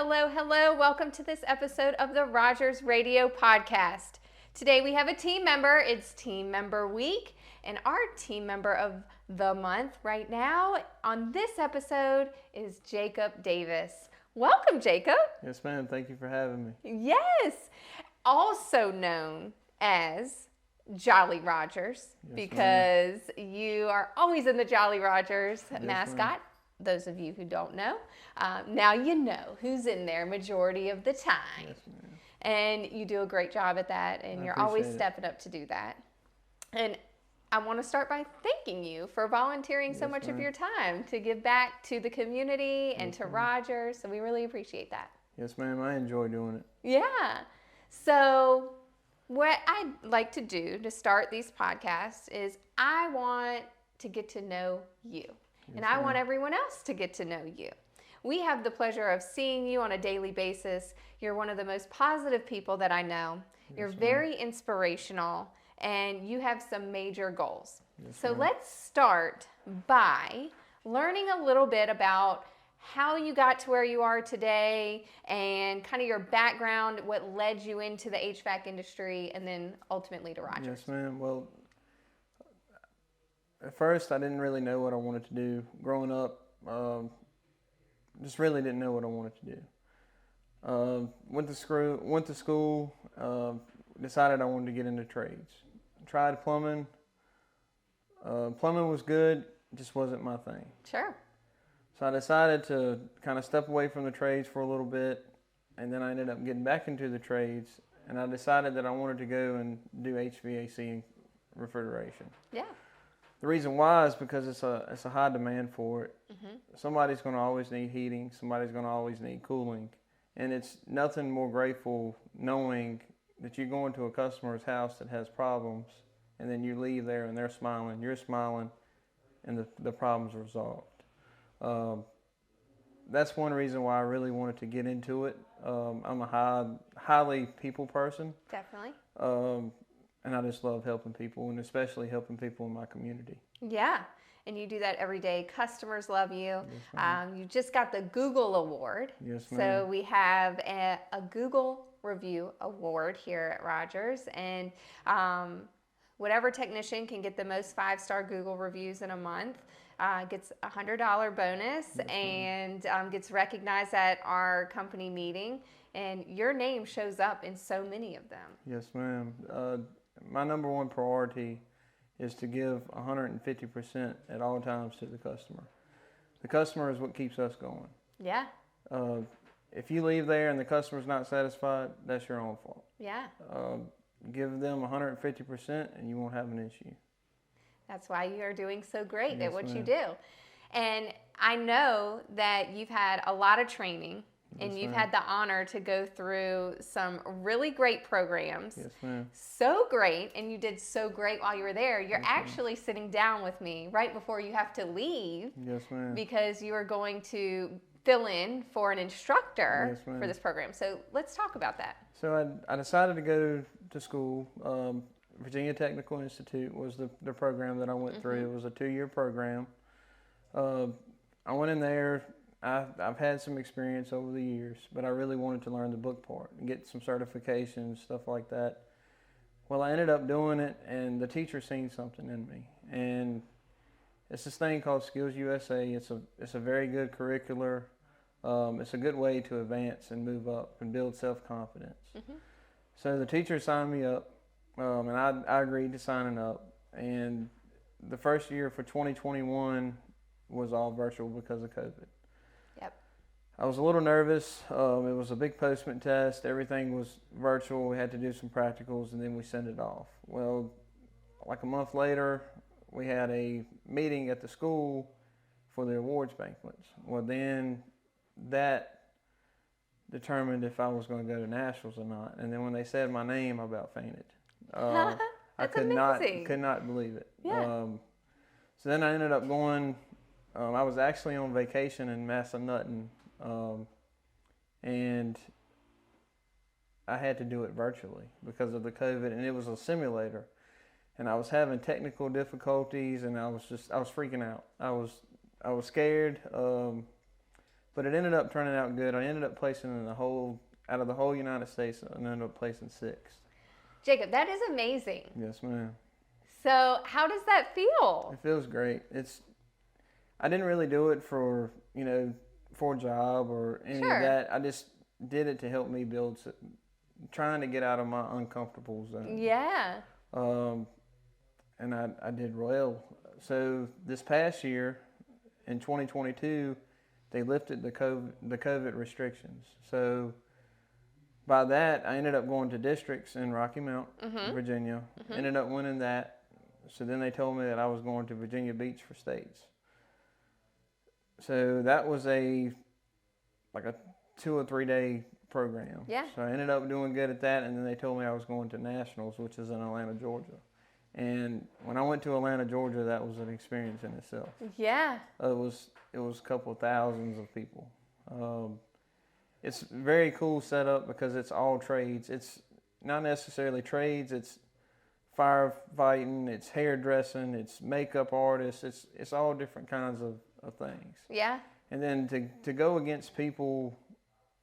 Hello, hello. Welcome to this episode of the Rogers Radio Podcast. Today we have a team member. It's Team Member Week, and our team member of the month right now on this episode is Jacob Davis. Welcome, Jacob. Yes, ma'am. Thank you for having me. Yes. Also known as Jolly Rogers, Yes, because you are always in the Jolly Rogers mascot. ma'am. Those of you who don't know, now you know who's in there majority of the time. Yes, ma'am. And you do a great job at that, and I you're always appreciate it. stepping up to do that. And I want to start by thanking you for volunteering so Yes, much of ma'am. your time to give back to the community and Yes, to ma'am. Rogers. So we really appreciate that. Yes, ma'am. I enjoy doing it. Yeah. So what I'd like to do to start these podcasts is I want to get to know you. And I want everyone else to get to know you. We have the pleasure of seeing you on a daily basis. You're one of the most positive people that I know. You're very inspirational, and you have some major goals. So let's start by learning a little bit about how you got to where you are today and kind of your background, what led you into the HVAC industry, and then ultimately to Rogers. Yes, ma'am. Well, at first I didn't really know what I wanted to do. Growing up, just really didn't know what I wanted to do. Went to school. Decided I wanted to get into trades. Tried plumbing. Plumbing was good, just wasn't my thing. Sure. So I decided to kind of step away from the trades for a little bit, and then I ended up getting back into the trades, and I decided that I wanted to go and do HVAC and refrigeration. Yeah. The reason why is because it's a high demand for it. Mm-hmm. Somebody's going to always need heating. Somebody's going to always need cooling. And it's nothing more grateful knowing that you go into a customer's house that has problems, and then you leave there and they're smiling, you're smiling, and the problem's resolved. That's one reason why I really wanted to get into it. I'm a highly people person. Definitely. And I just love helping people, and especially helping people in my community. Yeah, and you do that every day. Customers love you. ma'am. You just got the Google Award. Yes, So ma'am. we have a Google Review Award here at Rogers, and whatever technician can get the most 5-star Google reviews in a month gets a $100 bonus. Yes, and gets recognized at our company meeting. And your name shows up in so many of them. Yes, ma'am. My number one priority is to give 150% at all times to the customer. The customer is what keeps us going. Yeah, If you leave there and the customer's not satisfied, that's your own fault. yeah. Give them 150% and you won't have an issue. That's why you are doing so great at Yes, what you ma'am. do. And I know that you've had a lot of training, and Yes, you've ma'am. had the honor to go through some really great programs. Yes, ma'am. So great, and you did so great while you were there. You're Yes, ma'am. actually sitting down with me right before you have to leave Yes, ma'am. because you are going to fill in for an instructor Yes, ma'am. for this program. So let's talk about that. So I decided to go to school. Virginia Technical Institute was the program that I went through. It was a 2-year program. I went in there. I've had some experience over the years, but I really wanted to learn the book part and get some certifications, stuff like that. Well, I ended up doing it, and the teacher seen something in me. And it's this thing called Skills USA. It's a very good curricular. It's a good way to advance and move up and build self-confidence. So the teacher signed me up, and I agreed to signing up. And the first year for 2021 was all virtual because of COVID. Yep. I was a little nervous. It was a big postment test. Everything was virtual. We had to do some practicals, and then we sent it off. Well, like a month later, we had a meeting at the school for the awards banquets. Well, then that determined if I was going to go to nationals or not. And then when they said my name, I about fainted. I That's could amazing. not believe it. Yeah. So then I ended up going. I was actually on vacation in Massanutten, and I had to do it virtually because of the COVID, and it was a simulator. And I was having technical difficulties, and I was freaking out. I was scared. But But it ended up turning out good. I ended up placing out of the whole United States, I ended up placing 6th. Jacob, that is amazing. Yes, ma'am. So how does that feel? It feels great. I didn't really do it for, for a job or any Sure. of that. I just did it to help me trying to get out of my uncomfortable zone. Yeah. And I did well. So this past year, in 2022, they lifted the COVID restrictions. So by that, I ended up going to districts in Rocky Mount, Virginia. Ended up winning that. So then they told me that I was going to Virginia Beach for states. So that was like a 2 or 3 day program. Yeah. So I ended up doing good at that, and then they told me I was going to nationals, which is in Atlanta, Georgia. And when I went to Atlanta, Georgia, that was an experience in itself. Yeah. It was a couple of thousands of people. It's very cool setup because it's all trades. It's not necessarily trades. It's firefighting. It's hairdressing. It's makeup artists. It's all different kinds of things. Yeah. And then to go against people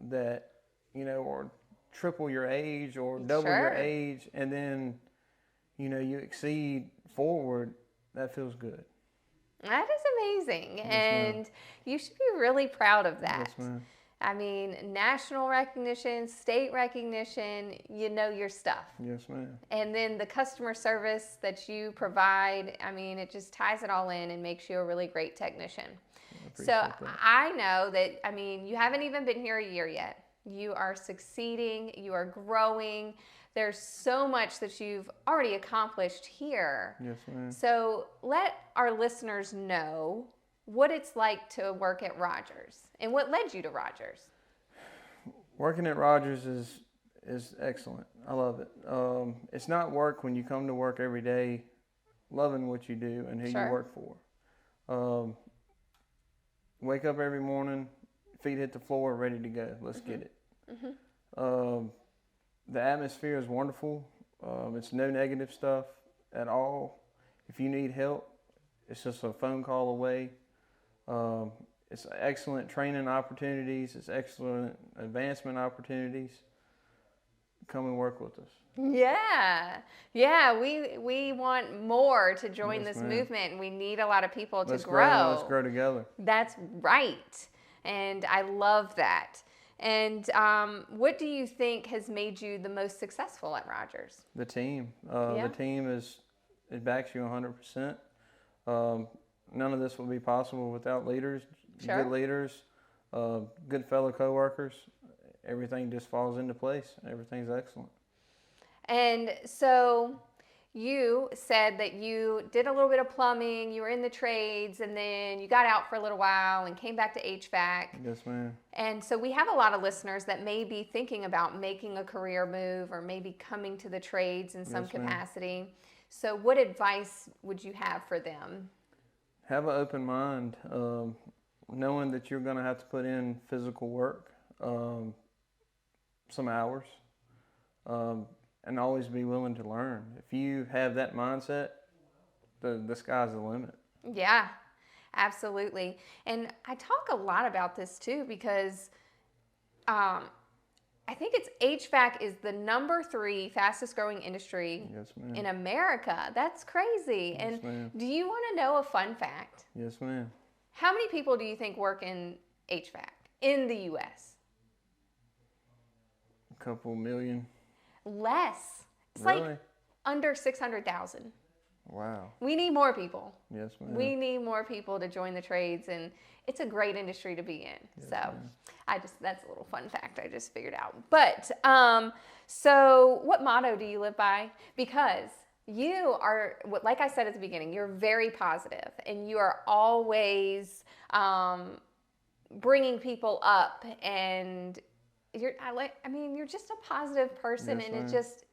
that are triple your age or double your age, and then you exceed forward, that feels good. That is amazing. Yes, and ma'am. You should be really proud of that. Yes, ma'am. I mean, national recognition, state recognition, you know your stuff. Yes, ma'am. And then the customer service that you provide, I mean, it just ties it all in and makes you a really great technician. So that. I know that, I mean, you haven't even been here a year yet. You are succeeding, you are growing. There's so much that you've already accomplished here. Yes, ma'am. So let our listeners know what it's like to work at Rogers and what led you to Rogers. Working at Rogers is excellent. I love it. It's not work when you come to work every day loving what you do and who you work for. Wake up every morning, feet hit the floor, ready to go. Let's get it. The atmosphere is wonderful. It's no negative stuff at all. If you need help, it's just a phone call away. It's excellent training opportunities. It's excellent advancement opportunities. Come and work with us. Yeah. We want more to join Yes, this ma'am. movement, and we need a lot of people to Let's grow. Let's grow together. That's right. And I love that. And what do you think has made you the most successful at Rogers? The team. The team it backs you 100%. None of this would be possible without leaders, good leaders, good fellow coworkers. Everything just falls into place. Everything's excellent. And so you said that you did a little bit of plumbing, you were in the trades, and then you got out for a little while and came back to HVAC. Yes, ma'am. And so we have a lot of listeners that may be thinking about making a career move or maybe coming to the trades in some capacity. So what advice would you have for them? Have an open mind, knowing that you're going to have to put in physical work, some hours, and always be willing to learn. If you have that mindset, the sky's the limit. Yeah, absolutely. And I talk a lot about this too because I think HVAC is the number 3 fastest growing industry in America. That's crazy. Yes, and ma'am. Do you want to know a fun fact? Yes, ma'am. How many people do you think work in HVAC in the U.S.? A couple million. Less. It's Really? like under 600,000. Wow. We need more people. Yes, ma'am. We need more people to join the trades, and it's a great industry to be in. Yes, so ma'am. that's a little fun fact I just figured out. But so what motto do you live by? Because you are, like I said at the beginning, you're very positive, and you are always bringing people up, and you're just a positive person. Yes, and ma'am. it just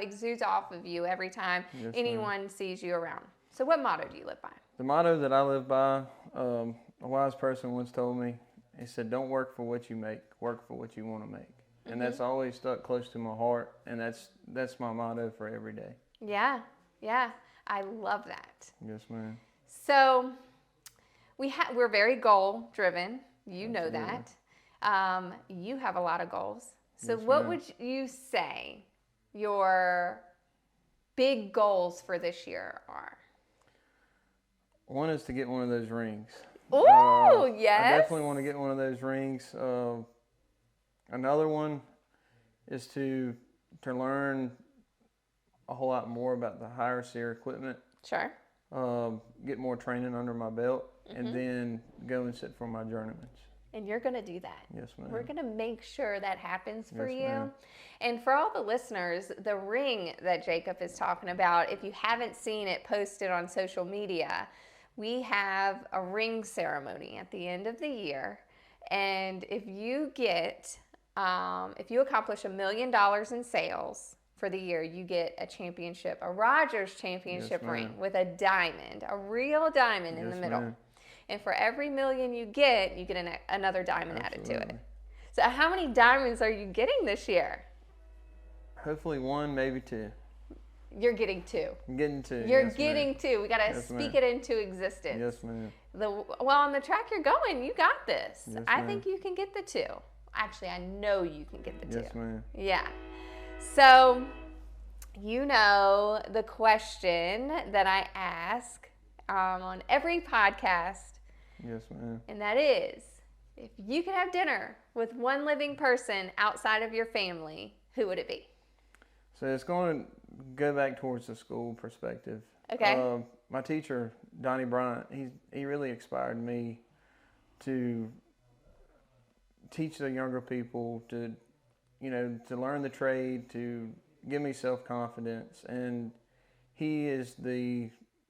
exudes off of you every time Yes, anyone sees you around. So what motto do you live by? The motto that I live by, a wise person once told me, he said, don't work for what you make, work for what you want to make. And that's always stuck close to my heart, and that's my motto for every day. Yeah, I love that. Yes, ma'am. So we're very goal driven. You know Absolutely. that. You have a lot of goals. So Yes, what ma'am. would you say your big goals for this year are? One is to get one of those rings. Oh, I yes. definitely want to get one of those rings. Another one is to learn a whole lot more about the higher SEER equipment. Sure. Get more training under my belt, and Mm-hmm. then go and sit for my journeyman's. And you're going to do that. Yes, ma'am. We're going to make sure that happens for Yes, you. ma'am. And for all the listeners, the ring that Jacob is talking about, if you haven't seen it posted on social media, we have a ring ceremony at the end of the year. And if you accomplish $1 million in sales for the year, you get a championship, a Rogers championship Yes, ma'am. ring with a diamond, a real diamond in Yes, the middle. ma'am. And for every million you get another diamond added to it. Absolutely. So how many diamonds are you getting this year? Hopefully one, maybe two. You're getting 2. I'm getting two. You're Yes, getting ma'am. 2. We got to Yes, speak ma'am. it into existence. Yes, ma'am. Well, on the track you're going, you got this. Yes, I ma'am. think you can get the 2. Actually, I know you can get the 2. Yes, ma'am. Yeah. So, the question that I ask on every podcast, Yes, ma'am. and that is, if you could have dinner with one living person outside of your family, who would it be? So it's going to go back towards the school perspective. Okay. My teacher, Donnie Bryant, he really inspired me to teach the younger people to learn the trade, to give me self-confidence, and he is the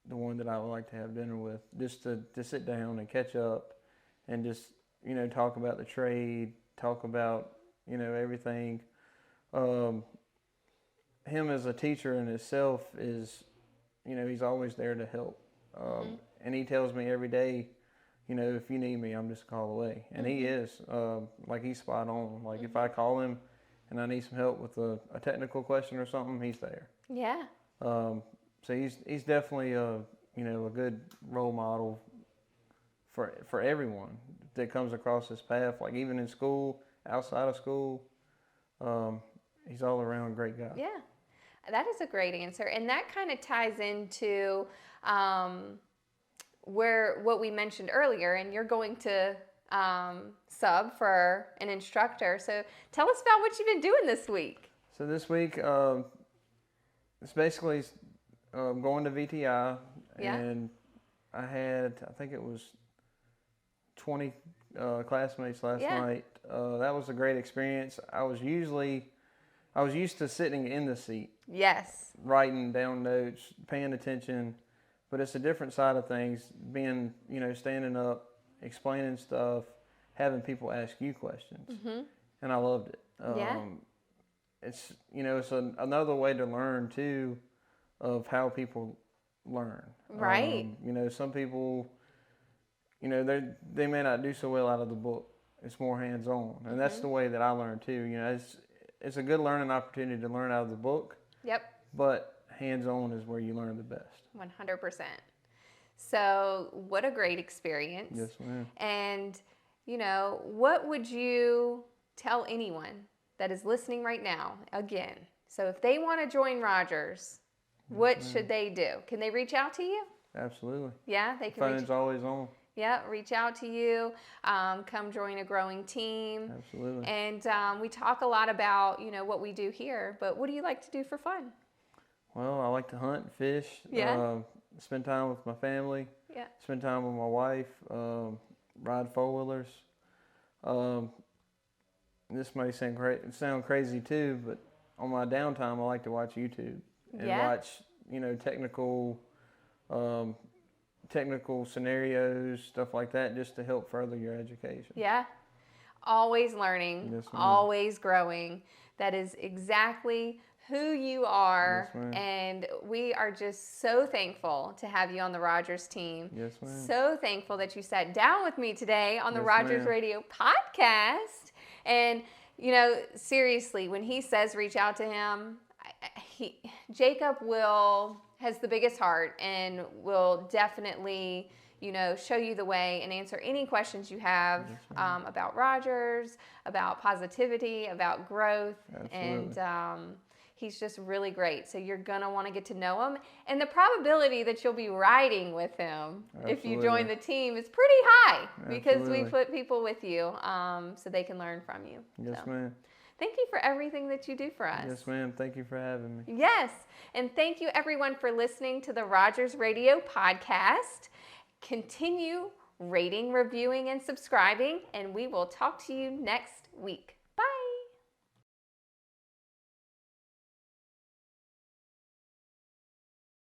one that I would like to have dinner with, just to sit down and catch up and just talk about the trade, talk about everything. Him as a teacher in itself is, he's always there to help, and he tells me every day, if you need me, I'm just a call away, and he is, like, he's spot on. Like, if I call him and I need some help with a technical question or something, he's there. Yeah. So he's definitely a good role model for everyone that comes across his path. Like, even in school, outside of school, he's all around a great guy. Yeah. That is a great answer. And that kind of ties into what we mentioned earlier, and you're going to sub for an instructor. So tell us about what you've been doing this week. So this week, it's basically going to VTI, Yeah. and I think it was 20 classmates last Yeah. night. That was a great experience. I was used to sitting in the seat, Yes. writing down notes, paying attention, but it's a different side of things, being, standing up, explaining stuff, having people ask you questions. Mm-hmm. And I loved it. Yeah. It's, another way to learn too, of how people learn. Right. Some people, they may not do so well out of the book. It's more hands-on. And that's the way that I learn too. It's a good learning opportunity to learn out of the book. Yep. But hands-on is where you learn the best. 100%. So what a great experience. Yes, ma'am. And, what would you tell anyone that is listening right now? Again, so if they want to join Rogers, what should they do? Can they reach out to you? Absolutely. Yeah, they can Phone's always on. reach out to you. Come join a growing team. Absolutely. And we talk a lot about, what we do here, but what do you like to do for fun? Well, I like to hunt, fish, Yeah. spend time with my family, Yeah. spend time with my wife, ride four-wheelers. This may sound crazy too, but on my downtime, I like to watch YouTube and Yeah. watch, technical scenarios, stuff like that, just to help further your education. Yeah. Always learning, Yes, ma'am. always growing. That is exactly who you are. Yes, ma'am. And we are just so thankful to have you on the Rogers team. Yes, ma'am. So thankful that you sat down with me today on the Yes, Rogers ma'am. Radio podcast. And, seriously, when he says reach out to him, Jacob has the biggest heart and will definitely, show you the way and answer any questions you have about Rogers, about positivity, about growth. Absolutely. And he's just really great. So you're going to want to get to know him. And the probability that you'll be riding with him if you join the team is pretty high because we put people with you so they can learn from you. Yes, ma'am. Thank you for everything that you do for us. Yes, ma'am. Thank you for having me. Yes. And thank you, everyone, for listening to the Rogers Radio podcast. Continue rating, reviewing, and subscribing, and we will talk to you next week.